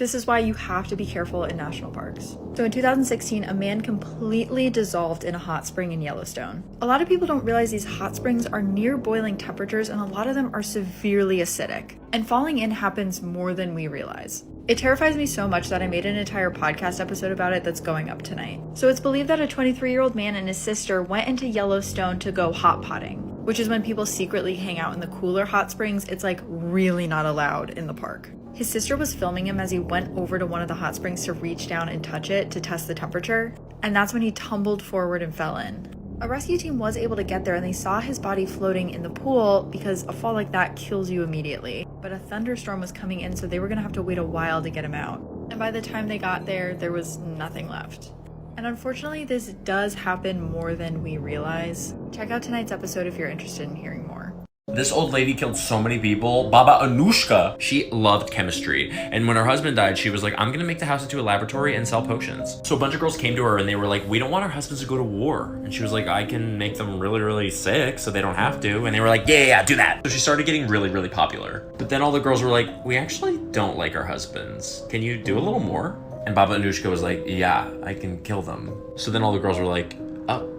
This is why you have to be careful in national parks. So in 2016, a man completely dissolved in a hot spring in Yellowstone. A lot of people don't realize these hot springs are near boiling temperatures and a lot of them are severely acidic. And falling in happens more than we realize. It terrifies me so much that I made an entire podcast episode about it that's going up tonight. So it's believed that a 23-year-old man and his sister went into Yellowstone to go hot potting, which is when people secretly hang out in the cooler hot springs. It's like really not allowed in the park. His sister was filming him as he went over to one of the hot springs to reach down and touch it to test the temperature, and that's when he tumbled forward and fell in. A rescue team was able to get there and they saw his body floating in the pool because a fall like that kills you immediately. But a thunderstorm was coming in, so they were gonna have to wait a while to get him out. And by the time they got there, there was nothing left. And unfortunately, this does happen more than we realize. Check out tonight's episode if you're interested in hearing more. This old lady killed so many people. Baba Anushka, she loved chemistry. And when her husband died, she was like, I'm gonna make the house into a laboratory and sell potions. So a bunch of girls came to her and they were like, we don't want our husbands to go to war. And she was like, I can make them really, really sick so they don't have to. And they were like, yeah, do that. So she started getting really, really popular. But then all the girls were like, we actually don't like our husbands. Can you do a little more? And Baba Anushka was like, yeah, I can kill them. So then all the girls were like, oh,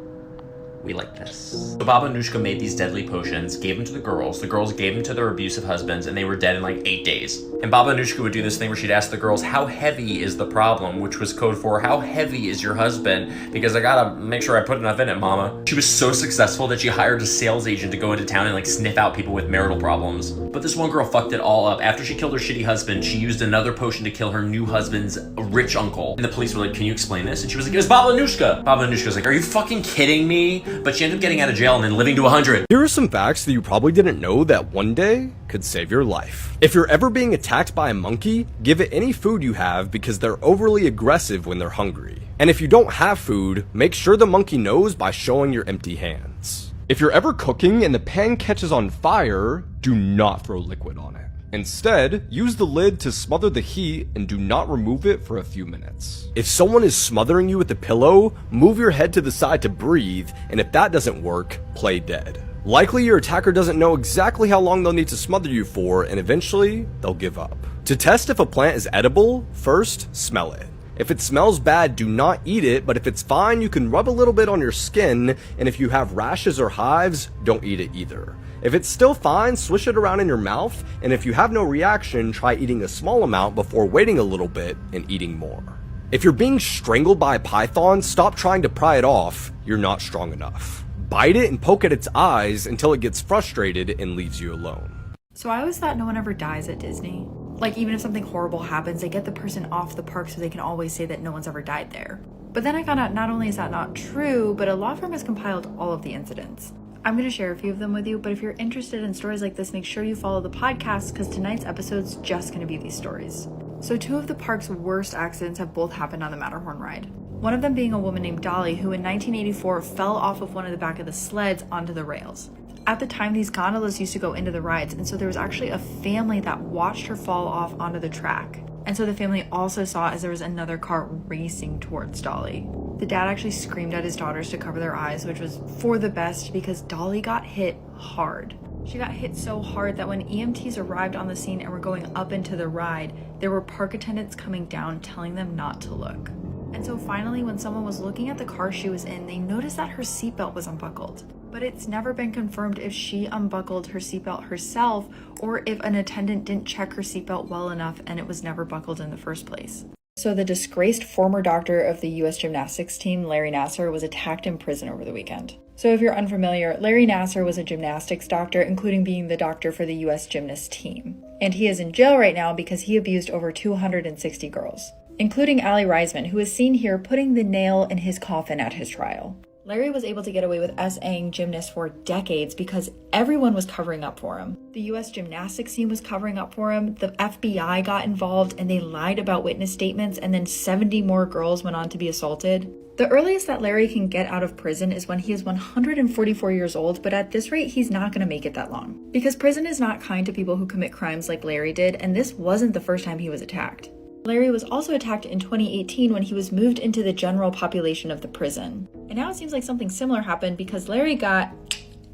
we like this. So Baba Anushka made these deadly potions, gave them to the girls gave them to their abusive husbands, and they were dead in like 8 days. And Baba Anushka would do this thing where she'd ask the girls, how heavy is the problem? Which was code for, how heavy is your husband? Because I gotta make sure I put enough in it, mama. She was so successful that she hired a sales agent to go into town and like sniff out people with marital problems. But this one girl fucked it all up. After she killed her shitty husband, she used another potion to kill her new husband's rich uncle. And the police were like, can you explain this? And she was like, it was Baba Anushka. Baba Anushka was like, are you fucking kidding me? But she ended up getting out of jail and then living to 100. Here are some facts that you probably didn't know that one day could save your life. If you're ever being attacked by a monkey, give it any food you have because they're overly aggressive when they're hungry. And if you don't have food, make sure the monkey knows by showing your empty hands. If you're ever cooking and the pan catches on fire, do not throw liquid on it. Instead, use the lid to smother the heat and do not remove it for a few minutes. If someone is smothering you with a pillow, move your head to the side to breathe, and if that doesn't work, play dead. Likely your attacker doesn't know exactly how long they'll need to smother you for, and eventually, they'll give up. To test if a plant is edible, first, smell it. If it smells bad, do not eat it, but if it's fine, you can rub a little bit on your skin, and if you have rashes or hives, don't eat it either. If it's still fine, swish it around in your mouth, and if you have no reaction, try eating a small amount before waiting a little bit and eating more. If you're being strangled by a python, stop trying to pry it off, you're not strong enough. Bite it and poke at its eyes until it gets frustrated and leaves you alone. So I always thought no one ever dies at Disney. Like even if something horrible happens, they get the person off the park so they can always say that no one's ever died there. But then I found out not only is that not true, but a law firm has compiled all of the incidents. I'm going to share a few of them with you, but if you're interested in stories like this, make sure you follow the podcast because tonight's episode's just going to be these stories. So 2 of the park's worst accidents have both happened on the Matterhorn ride. One of them being a woman named Dolly, who in 1984 fell off of one of the back of the sleds onto the rails. At the time, these gondolas used to go into the rides, and so there was actually a family that watched her fall off onto the track. And so the family also saw as there was another car racing towards Dolly. The dad actually screamed at his daughters to cover their eyes, which was for the best because Dolly got hit hard. She got hit so hard that when EMTs arrived on the scene and were going up into the ride, there were park attendants coming down telling them not to look. And so finally, when someone was looking at the car she was in, they noticed that her seatbelt was unbuckled. But it's never been confirmed if she unbuckled her seatbelt herself or if an attendant didn't check her seatbelt well enough and it was never buckled in the first place. So the disgraced former doctor of the U.S. gymnastics team, Larry Nassar, was attacked in prison over the weekend. So if you're unfamiliar, Larry Nassar was a gymnastics doctor, including being the doctor for the U.S. gymnast team. And he is in jail right now because he abused over 260 girls, including Allie Reisman, who is seen here putting the nail in his coffin at his trial. Larry was able to get away with SAing gymnasts for decades because everyone was covering up for him. The US gymnastics team was covering up for him, the FBI got involved, and they lied about witness statements, and then 70 more girls went on to be assaulted. The earliest that Larry can get out of prison is when he is 144 years old, but at this rate, he's not going to make it that long. Because prison is not kind to people who commit crimes like Larry did, and this wasn't the first time he was attacked. Larry was also attacked in 2018 when he was moved into the general population of the prison. And now it seems like something similar happened because Larry got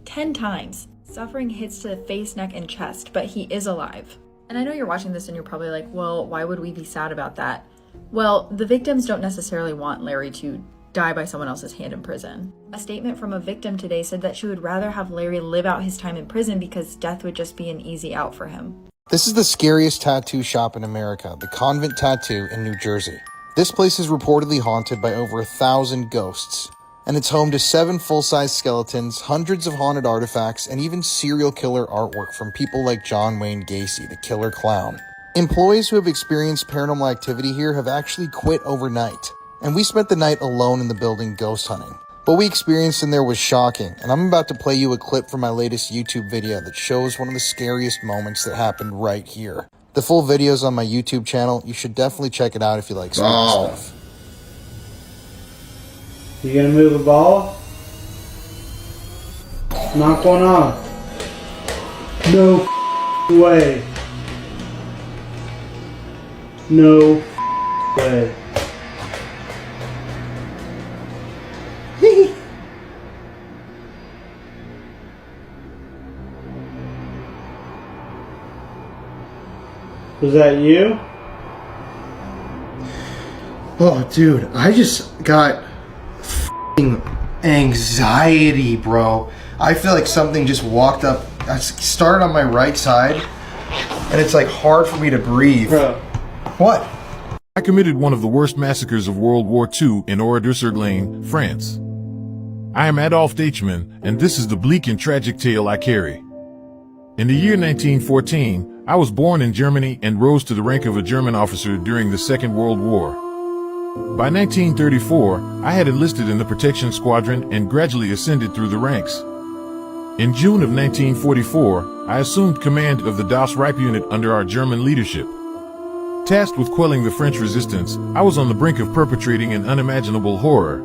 10 times, suffering hits to the face, neck, and chest, but he is alive. And I know you're watching this and you're probably like, well, why would we be sad about that? Well, the victims don't necessarily want Larry to die by someone else's hand in prison. A statement from a victim today said that she would rather have Larry live out his time in prison because death would just be an easy out for him. This is the scariest tattoo shop in America, the Convent Tattoo in New Jersey. This place is reportedly haunted by over 1,000 ghosts, and it's home to 7 full-size skeletons, hundreds of haunted artifacts, and even serial killer artwork from people like John Wayne Gacy, the killer clown. Employees who have experienced paranormal activity here have actually quit overnight, and we spent the night alone in the building ghost hunting. What we experienced in there was shocking, and I'm about to play you a clip from my latest YouTube video that shows one of the scariest moments that happened right here. The full video's on my YouTube channel. You should definitely check it out if you like spooky stuff. You gonna move a ball? Knock one off. No way. No way. Was that you? Oh, dude, I just got f***ing anxiety, bro. I feel like something just walked up. I started on my right side, and it's like hard for me to breathe. Bro. What? I committed one of the worst massacres of World War II in Oradeur-sur-Glane, France. I am Adolphe Deichmann, and this is the bleak and tragic tale I carry. In the year 1914, I was born in Germany and rose to the rank of a German officer during the Second World War. By 1934, I had enlisted in the protection squadron and gradually ascended through the ranks. In June of 1944, I assumed command of the Das Reich unit under our German leadership. Tasked with quelling the French resistance, I was on the brink of perpetrating an unimaginable horror.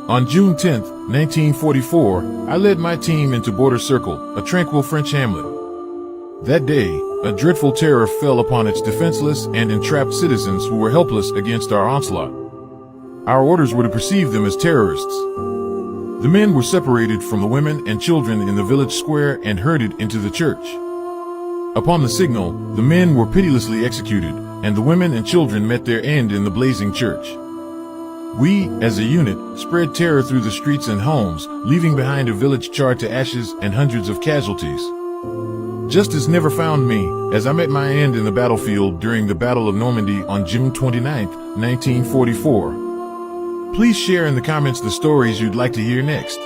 On June 10, 1944, I led my team into Border Circle, a tranquil French hamlet. That day, a dreadful terror fell upon its defenseless and entrapped citizens who were helpless against our onslaught. Our orders were to perceive them as terrorists. The men were separated from the women and children in the village square and herded into the church. Upon the signal, the men were pitilessly executed, and the women and children met their end in the blazing church. We, as a unit, spread terror through the streets and homes, leaving behind a village charred to ashes and hundreds of casualties. Justice never found me, as I met my end in the battlefield during the Battle of Normandy on June 29, 1944. Please share in the comments the stories you'd like to hear next.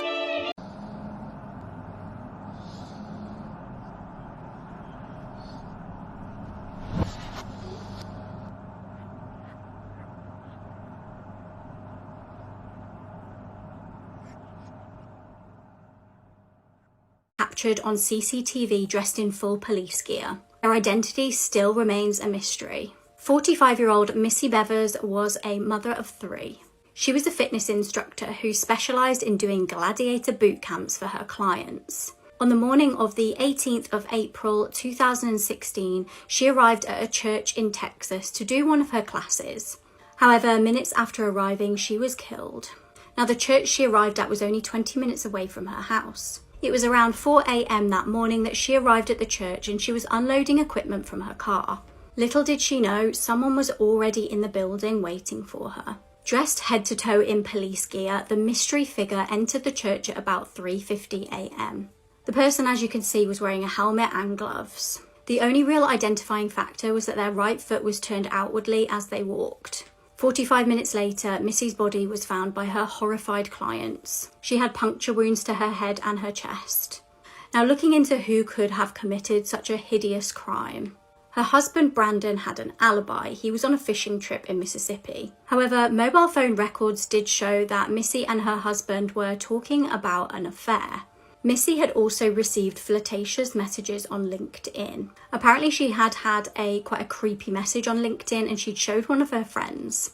Captured on CCTV dressed in full police gear. Their identity still remains a mystery. 45-year-old Missy Bevers was a mother of 3. She was a fitness instructor who specialised in doing gladiator boot camps for her clients. On the morning of the 18th of April 2016, she arrived at a church in Texas to do one of her classes. However, minutes after arriving, she was killed. Now, the church she arrived at was only 20 minutes away from her house. It was around 4 a.m. that morning that she arrived at the church and she was unloading equipment from her car. Little did she know, someone was already in the building waiting for her. Dressed head to toe in police gear, the mystery figure entered the church at about 3:50 a.m. The person, as you can see, was wearing a helmet and gloves. The only real identifying factor was that their right foot was turned outwardly as they walked. 45 minutes later, Missy's body was found by her horrified clients. She had puncture wounds to her head and her chest. Now, looking into who could have committed such a hideous crime. Her husband Brandon had an alibi. He was on a fishing trip in Mississippi. However, mobile phone records did show that Missy and her husband were talking about an affair. Missy had also received flirtatious messages on LinkedIn. Apparently she had quite a creepy message on LinkedIn and she'd showed one of her friends.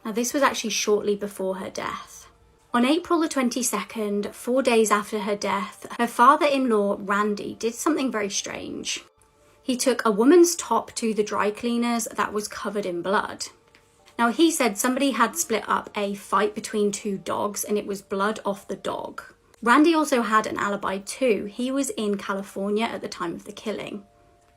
Now, this was actually shortly before her death. On April the 22nd, 4 days after her death, her father-in-law Randy did something very strange. He took a woman's top to the dry cleaners that was covered in blood. Now, he said somebody had split up a fight between 2 dogs and it was blood off the dog. Randy also had an alibi too. He was in California at the time of the killing.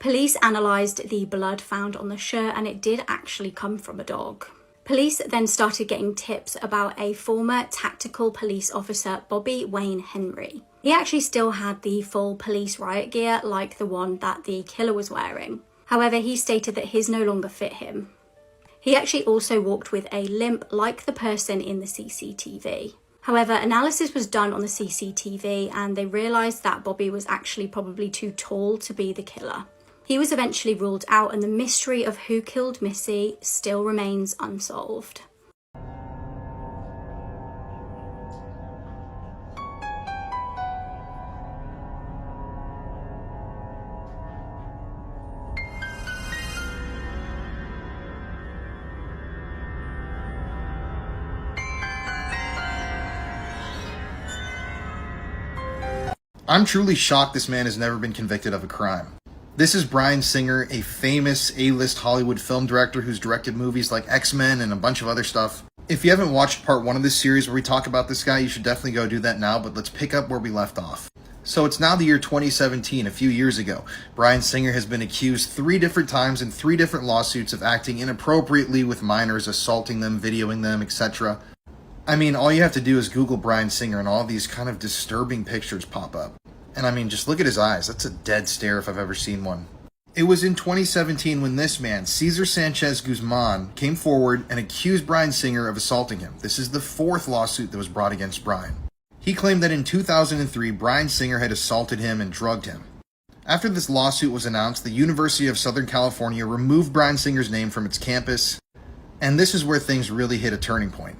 Police analysed the blood found on the shirt and it did actually come from a dog. Police then started getting tips about a former tactical police officer, Bobby Wayne Henry. He actually still had the full police riot gear like the one that the killer was wearing. However, he stated that his no longer fit him. He actually also walked with a limp like the person in the CCTV. However, analysis was done on the CCTV and they realised that Bobby was actually probably too tall to be the killer. He was eventually ruled out and the mystery of who killed Missy still remains unsolved. I'm truly shocked this man has never been convicted of a crime. This is Bryan Singer, a famous A-list Hollywood film director who's directed movies like X-Men and a bunch of other stuff. If you haven't watched part 1 of this series where we talk about this guy, you should definitely go do that now, but let's pick up where we left off. So it's now the year 2017, a few years ago. Bryan Singer has been accused 3 different times in 3 different lawsuits of acting inappropriately with minors, assaulting them, videoing them, etc. I mean, all you have to do is Google Bryan Singer and all these kind of disturbing pictures pop up. And I mean, just look at his eyes. That's a dead stare if I've ever seen one. It was in 2017 when this man, Cesar Sanchez Guzman, came forward and accused Bryan Singer of assaulting him. This is the 4th lawsuit that was brought against Bryan. He claimed that in 2003, Bryan Singer had assaulted him and drugged him. After this lawsuit was announced, the University of Southern California removed Bryan Singer's name from its campus. And this is where things really hit a turning point.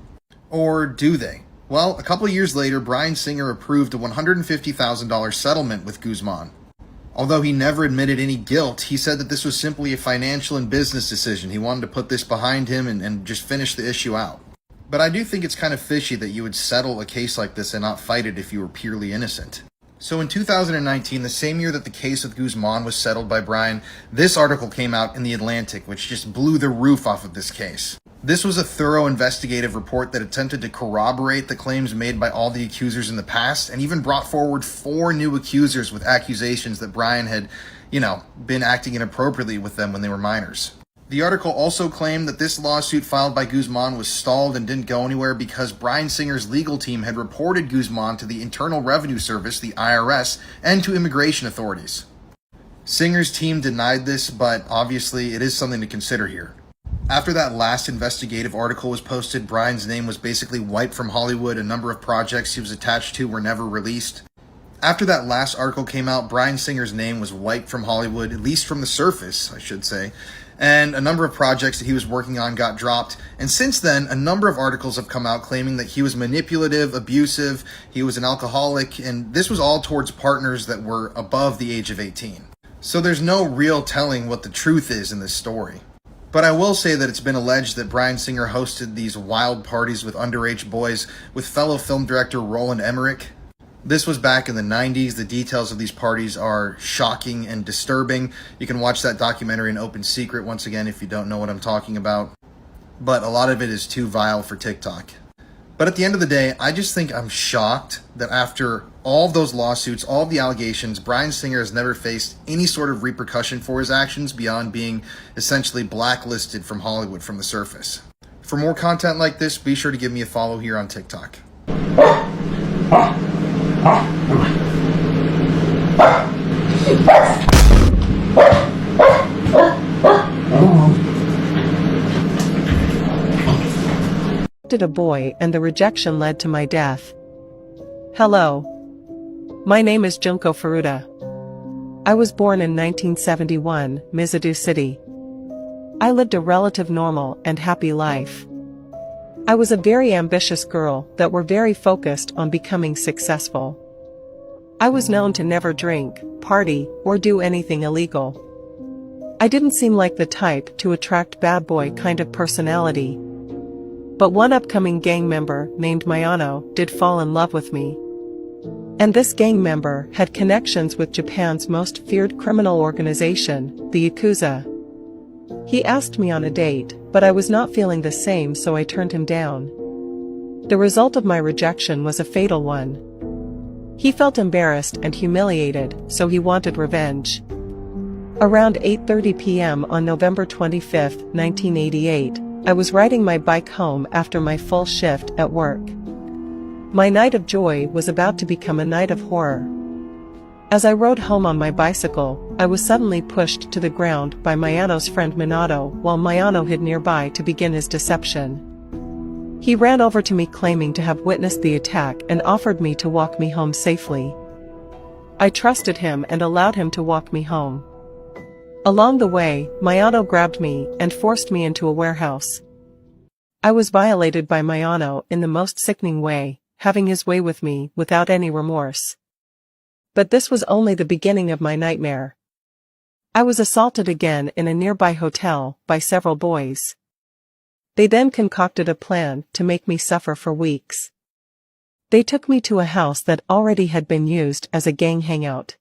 Or do they? Well, a couple years later, Bryan Singer approved a $150,000 settlement with Guzman. Although he never admitted any guilt, he said that this was simply a financial and business decision. He wanted to put this behind him and just finish the issue out. But I do think it's kind of fishy that you would settle a case like this and not fight it if you were purely innocent. So in 2019, the same year that the case with Guzman was settled by Bryan, this article came out in The Atlantic, which just blew the roof off of this case. This was a thorough investigative report that attempted to corroborate the claims made by all the accusers in the past and even brought forward 4 new accusers with accusations that Bryan had, been acting inappropriately with them when they were minors. The article also claimed that this lawsuit filed by Guzman was stalled and didn't go anywhere because Bryan Singer's legal team had reported Guzman to the Internal Revenue Service, the IRS, and to immigration authorities. Singer's team denied this, but obviously it is something to consider here. After that last investigative article was posted, Bryan's name was basically wiped from Hollywood. A number of projects he was attached to were never released. After that last article came out, Bryan Singer's name was wiped from Hollywood, at least from the surface, I should say. And a number of projects that he was working on got dropped. And since then, a number of articles have come out claiming that he was manipulative, abusive, he was an alcoholic, and this was all towards partners that were above the age of 18. So there's no real telling what the truth is in this story. But I will say that it's been alleged that Bryan Singer hosted these wild parties with underage boys with fellow film director Roland Emmerich. This was back in the 90s. The details of these parties are shocking and disturbing. You can watch that documentary in open secret once again if you don't know what I'm talking about. But a lot of it is too vile for TikTok. But at the end of the day, I just think I'm shocked that after all of those lawsuits, all of the allegations, Bryan Singer has never faced any sort of repercussion for his actions beyond being essentially blacklisted from Hollywood from the surface. For more content like this, be sure to give me a follow here on TikTok. A boy and the rejection led to my death. Hello. My name is Junko Furuta. I was born in 1971, Mizudu City. I lived a relative normal and happy life. I was a very ambitious girl that were very focused on becoming successful. I was known to never drink, party, or do anything illegal. I didn't seem like the type to attract bad boy kind of personality. But one upcoming gang member named Mayano did fall in love with me. And this gang member had connections with Japan's most feared criminal organization, the Yakuza. He asked me on a date, but I was not feeling the same, so I turned him down. The result of my rejection was a fatal one. He felt embarrassed and humiliated, so he wanted revenge. Around 8:30 p.m. on November 25, 1988, I was riding my bike home after my full shift at work. My night of joy was about to become a night of horror. As I rode home on my bicycle, I was suddenly pushed to the ground by Mayano's friend Minato while Mayano hid nearby to begin his deception. He ran over to me claiming to have witnessed the attack and offered me to walk me home safely. I trusted him and allowed him to walk me home. Along the way, Mayano grabbed me and forced me into a warehouse. I was violated by Mayano in the most sickening way, having his way with me without any remorse. But this was only the beginning of my nightmare. I was assaulted again in a nearby hotel by several boys. They then concocted a plan to make me suffer for weeks. They took me to a house that already had been used as a gang hangout.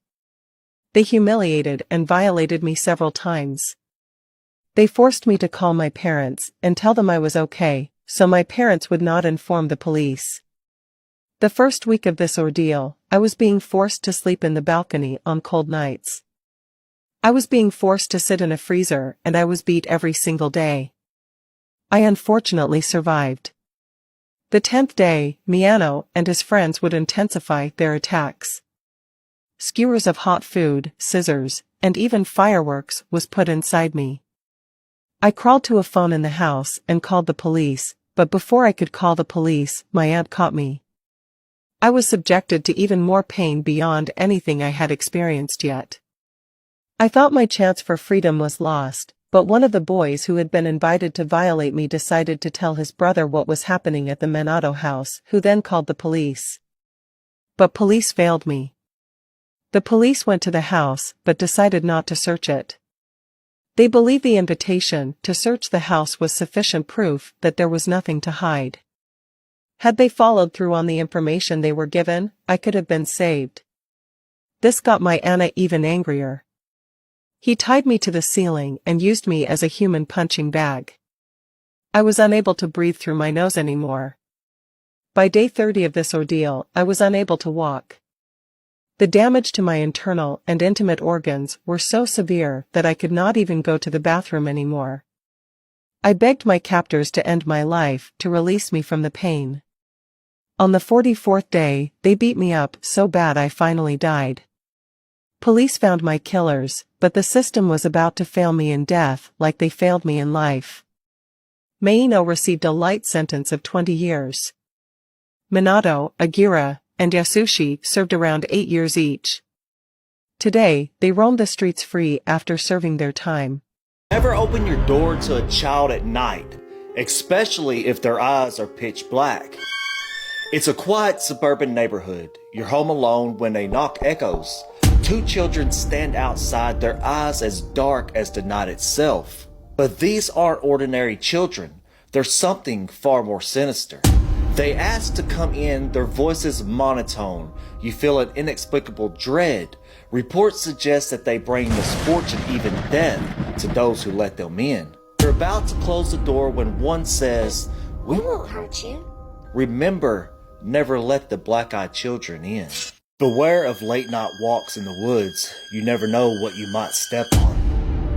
They humiliated and violated me several times. They forced me to call my parents and tell them I was okay, so my parents would not inform the police. The first week of this ordeal, I was being forced to sleep in the balcony on cold nights. I was being forced to sit in a freezer and I was beat every single day. I unfortunately survived. The 10th day, Mayano and his friends would intensify their attacks. Skewers of hot food, scissors, and even fireworks was put inside me. I crawled to a phone in the house and called the police, but before I could call the police, my aunt caught me. I was subjected to even more pain beyond anything I had experienced yet. I thought my chance for freedom was lost, but one of the boys who had been invited to violate me decided to tell his brother what was happening at the Minato house, who then called the police. But police failed me. The police went to the house, but decided not to search it. They believed the invitation to search the house was sufficient proof that there was nothing to hide. Had they followed through on the information they were given, I could have been saved. This got my Anna even angrier. He tied me to the ceiling and used me as a human punching bag. I was unable to breathe through my nose anymore. By day 30 of this ordeal, I was unable to walk. The damage to my internal and intimate organs were so severe that I could not even go to the bathroom anymore. I begged my captors to end my life to release me from the pain. On the 44th day, they beat me up so bad I finally died. Police found my killers, but the system was about to fail me in death like they failed me in life. Mayano received a light sentence of 20 years. Minato, Agira, and Yasushi served around 8 years each. Today, they roam the streets free after serving their time. Never open your door to a child at night, especially if their eyes are pitch black. It's a quiet suburban neighborhood. You're home alone when a knock echoes. 2 children stand outside, their eyes as dark as the night itself. But these aren't ordinary children. There's something far more sinister. They ask to come in, their voices monotone. You feel an inexplicable dread. Reports suggest that they bring misfortune, even death, to those who let them in. You're about to close the door when one says, "We won't hurt you." Remember, never let the black-eyed children in. Beware of late-night walks in the woods. You never know what you might step on.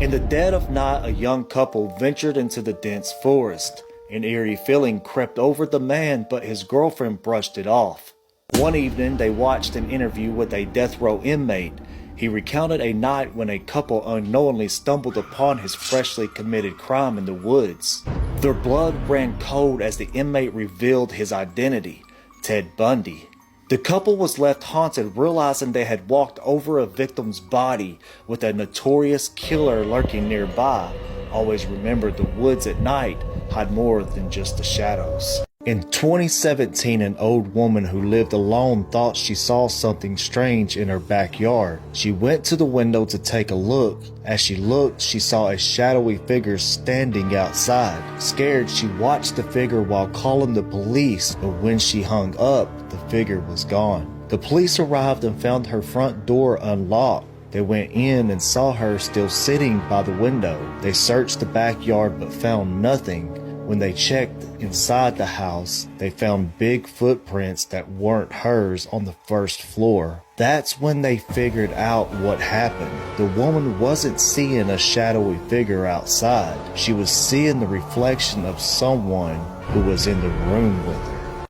In the dead of night, a young couple ventured into the dense forest. An eerie feeling crept over the man, but his girlfriend brushed it off. One evening, they watched an interview with a death row inmate. He recounted a night when a couple unknowingly stumbled upon his freshly committed crime in the woods. Their blood ran cold as the inmate revealed his identity, Ted Bundy. The couple was left haunted, realizing they had walked over a victim's body with a notorious killer lurking nearby. Always remember, the woods at night hide more than just the shadows. In 2017, an old woman who lived alone thought she saw something strange in her backyard. She went to the window to take a look. As she looked, she saw a shadowy figure standing outside. Scared, she watched the figure while calling the police, but when she hung up, the figure was gone. The police arrived and found her front door unlocked. They went in and saw her still sitting by the window. They searched the backyard but found nothing. When they checked inside the house, they found big footprints that weren't hers on the first floor. That's when they figured out what happened. The woman wasn't seeing a shadowy figure outside. She was seeing the reflection of someone who was in the room with her.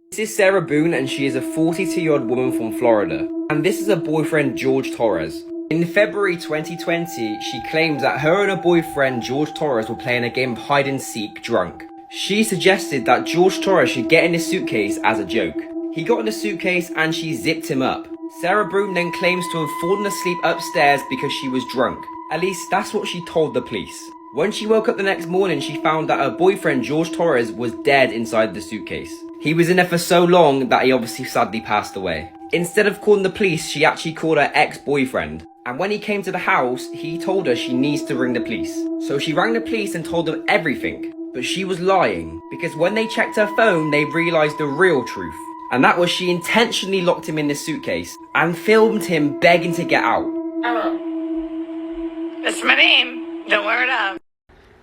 This is Sarah Boone, and she is a 42-year-old woman from Florida. And this is her boyfriend, George Torres. In February 2020, she claimed that her and her boyfriend, George Torres, were playing a game of hide and seek drunk. She suggested that George Torres should get in his suitcase as a joke. He got in the suitcase and she zipped him up. Sarah Broom then claims to have fallen asleep upstairs because she was drunk. At least that's what she told the police. When she woke up the next morning, she found that her boyfriend, George Torres, was dead inside the suitcase. He was in there for so long that he obviously sadly passed away. Instead of calling the police, she actually called her ex-boyfriend. And when he came to the house, he told her she needs to ring the police. So she rang the police and told them everything. But she was lying, because when they checked her phone, they realised the real truth. And that was she intentionally locked him in the suitcase and filmed him begging to get out. Hello. That's my name. Don't wear it out.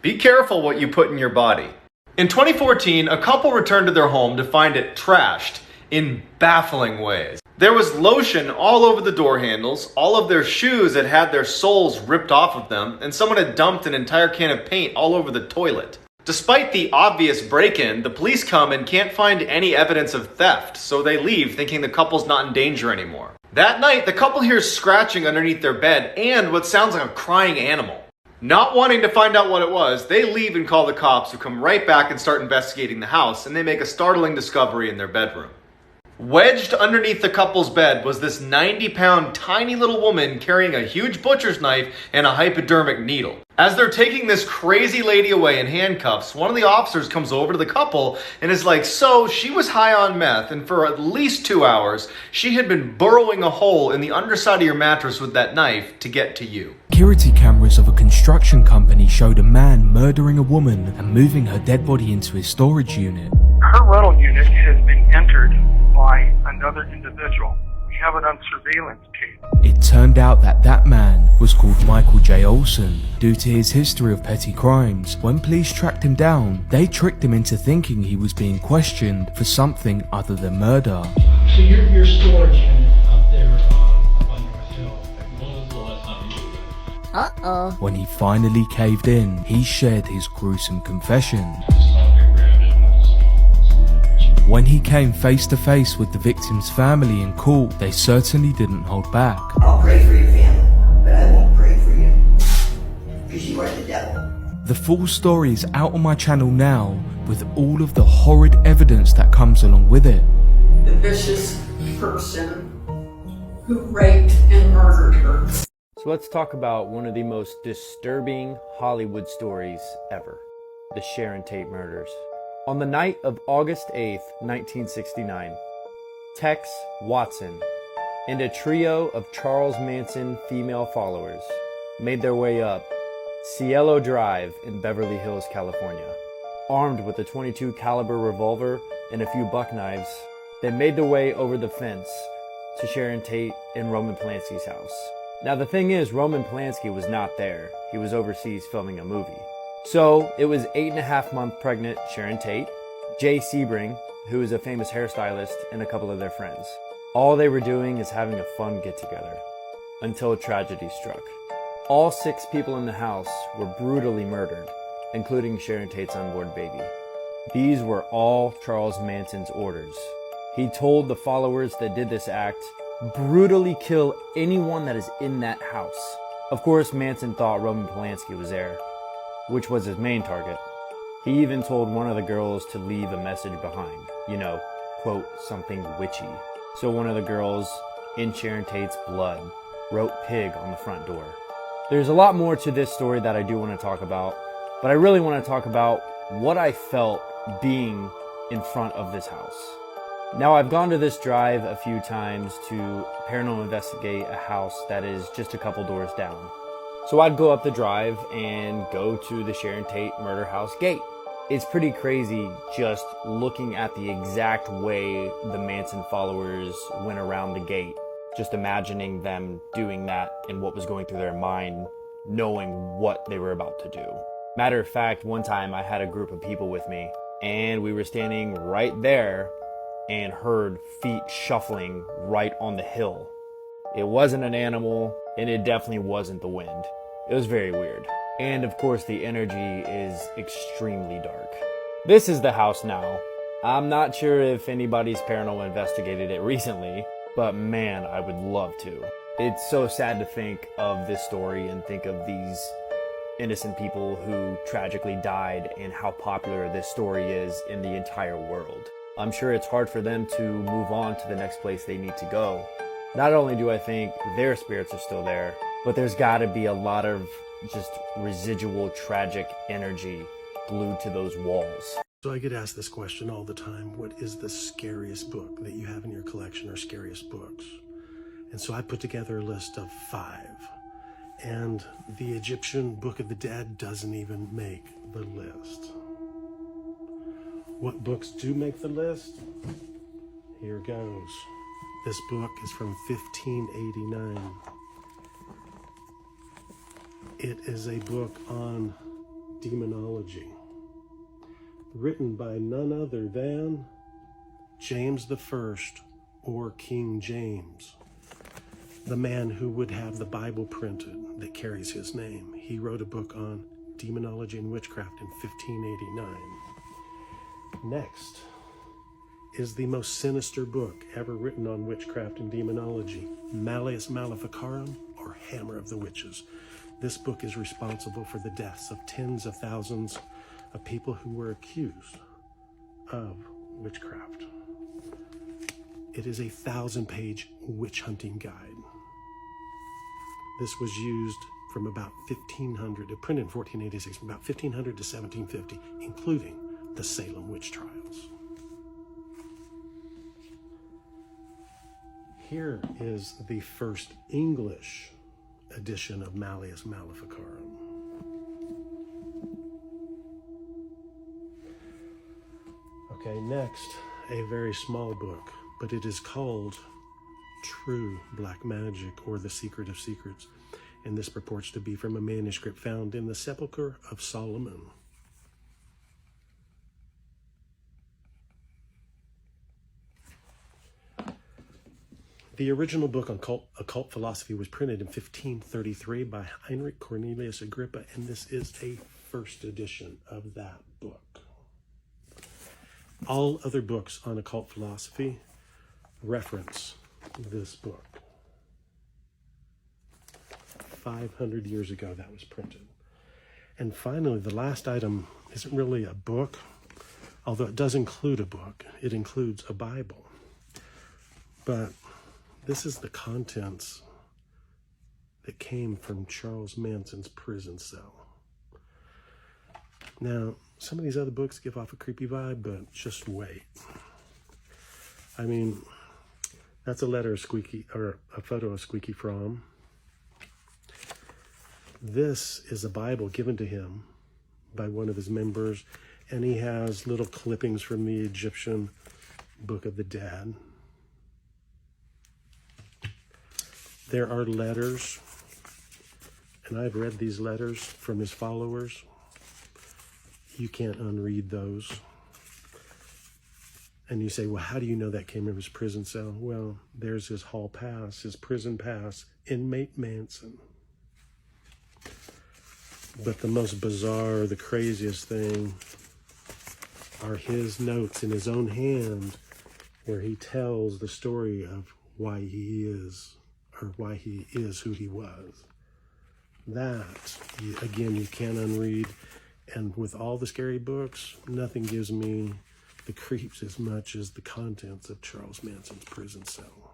Be careful what you put in your body. In 2014, a couple returned to their home to find it trashed in baffling ways. There was lotion all over the door handles, all of their shoes had had their soles ripped off of them, and someone had dumped an entire can of paint all over the toilet. Despite the obvious break-in, the police come and can't find any evidence of theft, so they leave thinking the couple's not in danger anymore. That night, the couple hears scratching underneath their bed and what sounds like a crying animal. Not wanting to find out what it was, they leave and call the cops, who come right back and start investigating the house, and they make a startling discovery in their bedroom. Wedged underneath the couple's bed was this 90-pound tiny little woman carrying a huge butcher's knife and a hypodermic needle. As they're taking this crazy lady away in handcuffs, one of the officers comes over to the couple and is like, so she was high on meth, and for at least 2 hours, she had been burrowing a hole in the underside of your mattress with that knife to get to you. Security cameras of a construction company showed a man murdering a woman and moving her dead body into his storage unit. Her rental unit has been entered by another individual. We have it on surveillance tape. It turned out that man was called Michael J. Olson. Due to his history of petty crimes, when police tracked him down, they tricked him into thinking he was being questioned for something other than murder. So your storage unit up there on North Hill, when was the last time you did that? When he finally caved in, he shared his gruesome confession. When he came face to face with the victim's family in court, they certainly didn't hold back. I'll pray for your family, but I won't pray for you, because you are the devil. The full story is out on my channel now, with all of the horrid evidence that comes along with it. The vicious person who raped and murdered her. So let's talk about one of the most disturbing Hollywood stories ever. The Sharon Tate murders. On the night of August 8th, 1969, Tex Watson and a trio of Charles Manson female followers made their way up Cielo Drive in Beverly Hills, California. Armed with a .22 caliber revolver and a few buck knives, they made their way over the fence to Sharon Tate and Roman Polanski's house. Now the thing is, Roman Polanski was not there. He was overseas filming a movie. So it was 8.5-month pregnant Sharon Tate, Jay Sebring, who is a famous hairstylist, and a couple of their friends. All they were doing is having a fun get-together, until tragedy struck. All 6 people in the house were brutally murdered, including Sharon Tate's unborn baby. These were all Charles Manson's orders. He told the followers that did this act, brutally kill anyone that is in that house. Of course, Manson thought Roman Polanski was there, which was his main target. He even told one of the girls to leave a message behind, quote, something witchy. So one of the girls, in Sharon Tate's blood, wrote pig on the front door. There's a lot more to this story that I do want to talk about, but I really want to talk about what I felt being in front of this house. Now, I've gone to this drive a few times to paranormal investigate a house that is just a couple doors down. So I'd go up the drive and go to the Sharon Tate murder house gate. It's pretty crazy just looking at the exact way the Manson followers went around the gate. Just imagining them doing that and what was going through their mind, knowing what they were about to do. Matter of fact, one time I had a group of people with me, and we were standing right there and heard feet shuffling right on the hill. It wasn't an animal, and it definitely wasn't the wind. It was very weird. And of course, the energy is extremely dark. This is the house now. I'm not sure if anybody's paranormal investigated it recently, but man, I would love to. It's so sad to think of this story and think of these innocent people who tragically died and how popular this story is in the entire world. I'm sure it's hard for them to move on to the next place they need to go. Not only do I think their spirits are still there, but there's gotta be a lot of just residual tragic energy glued to those walls. So I get asked this question all the time: what is the scariest book that you have in your collection, or scariest books? And so I put together a list of 5. And the Egyptian Book of the Dead doesn't even make the list. What books do make the list? Here goes. This book is from 1589. It is a book on demonology, written by none other than James I, or King James, the man who would have the Bible printed that carries his name. He wrote a book on demonology and witchcraft in 1589. Next is the most sinister book ever written on witchcraft and demonology, Malleus Maleficarum, or Hammer of the Witches. This book is responsible for the deaths of tens of thousands of people who were accused of witchcraft. It is a 1,000-page witch hunting guide. This was used from about 1500, printed in 1486, from about 1500 to 1750, including the Salem witch trials. Here is the first English edition of Malleus Maleficarum. Okay, next, a very small book, but it is called True Black Magic, or The Secret of Secrets, and this purports to be from a manuscript found in the Sepulchre of Solomon. The original book on occult philosophy was printed in 1533 by Heinrich Cornelius Agrippa, and this is a first edition of that book. All other books on occult philosophy reference this book. 500 years ago that was printed. And finally, the last item isn't really a book, although it does include a book. It includes a Bible. But this is the contents that came from Charles Manson's prison cell. Now, some of these other books give off a creepy vibe, but just wait. I mean, that's a letter of Squeaky, or a photo of Squeaky Fromm. This is a Bible given to him by one of his members, and he has little clippings from the Egyptian Book of the Dead. There are letters, and I've read these letters from his followers. You can't unread those. And you say, well, how do you know that came from his prison cell? Well, there's his hall pass, his prison pass, inmate Manson. But the most bizarre, the craziest thing are his notes in his own hand, where he tells the story of why he is, or why he is who he was. That, again, you can't unread. And with all the scary books, nothing gives me the creeps as much as the contents of Charles Manson's prison cell.